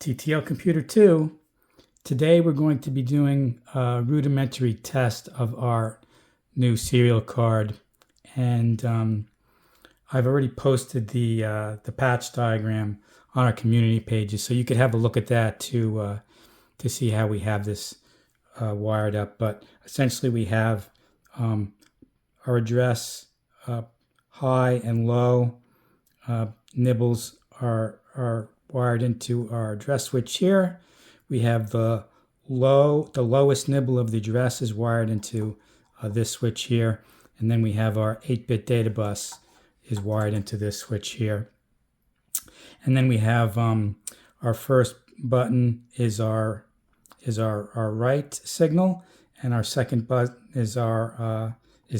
TTL Computer 2. Today we're going to be doing a rudimentary test of our new serial card, and I've already posted the patch diagram on our community pages, so you could have a look at that to see how we have this wired up. But essentially we have our address high and low nibbles are wired into our address switch here. We have the lowest nibble of the address is wired into this switch here, and then we have our 8-bit data bus is wired into this switch here. And then we have our first button is our write signal, and our second button is the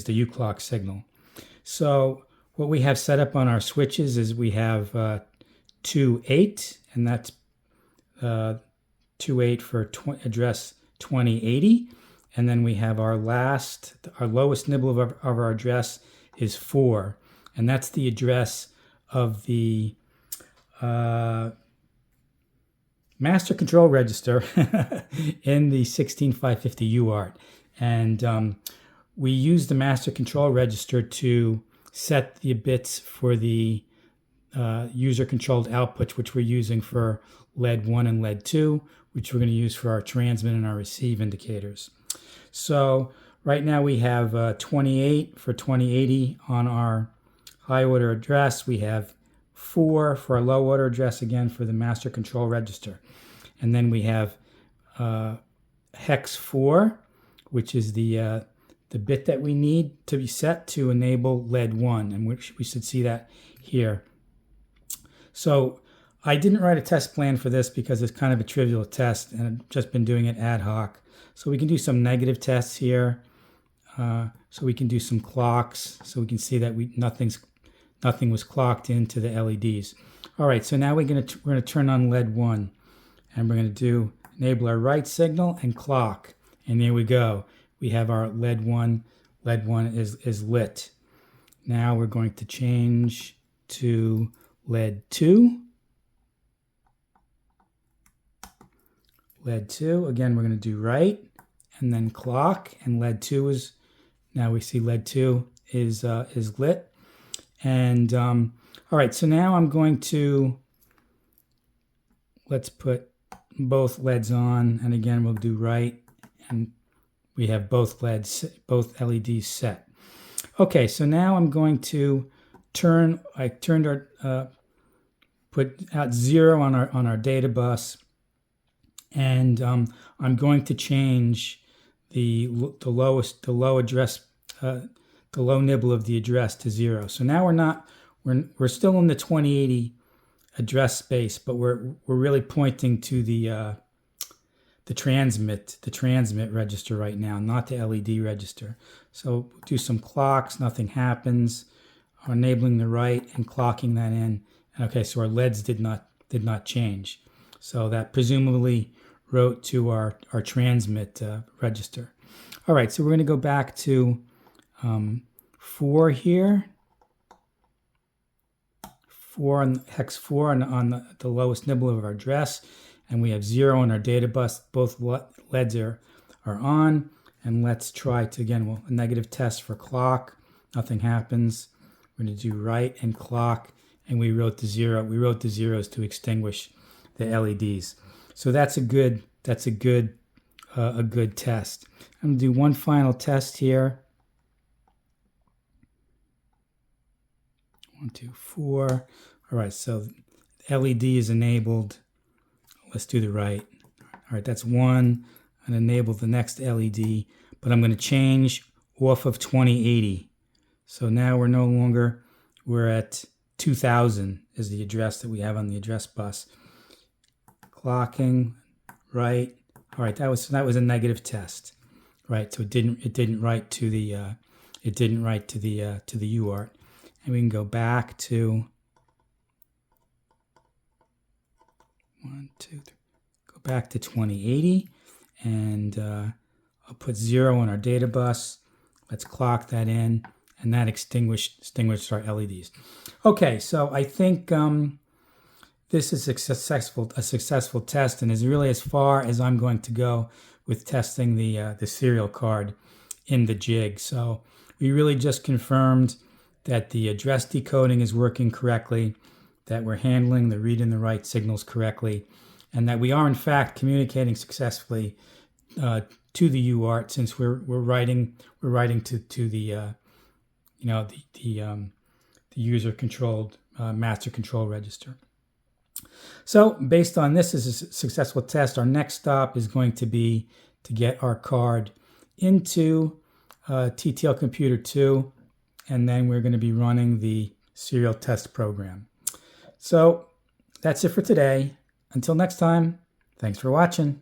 U clock signal. So what we have set up on our switches is we have 2-8, and that's 2-8 for address 2080. And then we have our lowest nibble of our address is 4, and that's the address of the master control register in the 16550 UART. And we use the master control register to set the bits for the user-controlled outputs, which we're using for LED 1 and LED 2, which we're going to use for our transmit and our receive indicators. So right now we have 28 for 2080 on our high order address. We have 4 for our low order address, again for the master control register. And then we have hex 4, which is the bit that we need to be set to enable LED 1, and we should see that here. So I didn't write a test plan for this because it's kind of a trivial test, and I've just been doing it ad hoc. So we can do some negative tests here. So we can do some clocks, so we can see that nothing was clocked into the LEDs. All right, so now we're going to turn on LED 1, and we're going to enable our write signal and clock. And there we go. We have our LED 1. LED 1 is lit. Now we're going to change to LED 2. LED 2, again, we're going to do write and then clock, and LED 2 is, now we see LED 2 is lit. And all right, so now I'm going to, let's put both LEDs on, and again we'll do write, and we have both LEDs, LEDs set. Okay, so now I'm going to put out 0 on our data bus, and I'm going to change the low nibble of the address to 0. So now we're still in the 2080 address space, but we're really pointing to the transmit register right now, not the LED register. So we'll do some clocks, nothing happens. We're enabling the write and clocking that in. Okay, so our LEDs did not change. So that presumably wrote to our transmit register. All right, so we're going to go back to 4 here. 4 on hex 4 on the lowest nibble of our address, and we have 0 on our data bus. Both LEDs are on, and let's try to, again, a negative test for clock. Nothing happens. We're going to do write and clock, and we wrote the 0. We wrote the zeros to extinguish the LEDs. So that's a good test. I'm going to do one final test here. 1, 2, 4. All right, so LED is enabled. Let's do the write. All right, that's 1. And enable the next LED, but I'm going to change off of 2080. So now we're at 2000 is the address that we have on the address bus. Clocking, write. All right, that was a negative test, right? So it didn't write to the UART, and we can go back to 1, 2, 3. Go back to 2080, and I'll put 0 on our data bus. Let's clock that in, and that extinguished our LEDs. Okay, so I think this is a successful test, and is really as far as I'm going to go with testing the serial card in the jig. So we really just confirmed that the address decoding is working correctly, that we're handling the read and the write signals correctly, and that we are in fact communicating successfully to the UART, since we're writing to the the user controlled master control register. So based on this as a successful test, our next stop is going to be to get our card into TTL Computer 2, and then we're going to be running the serial test program. So that's it for today. Until next time, thanks for watching.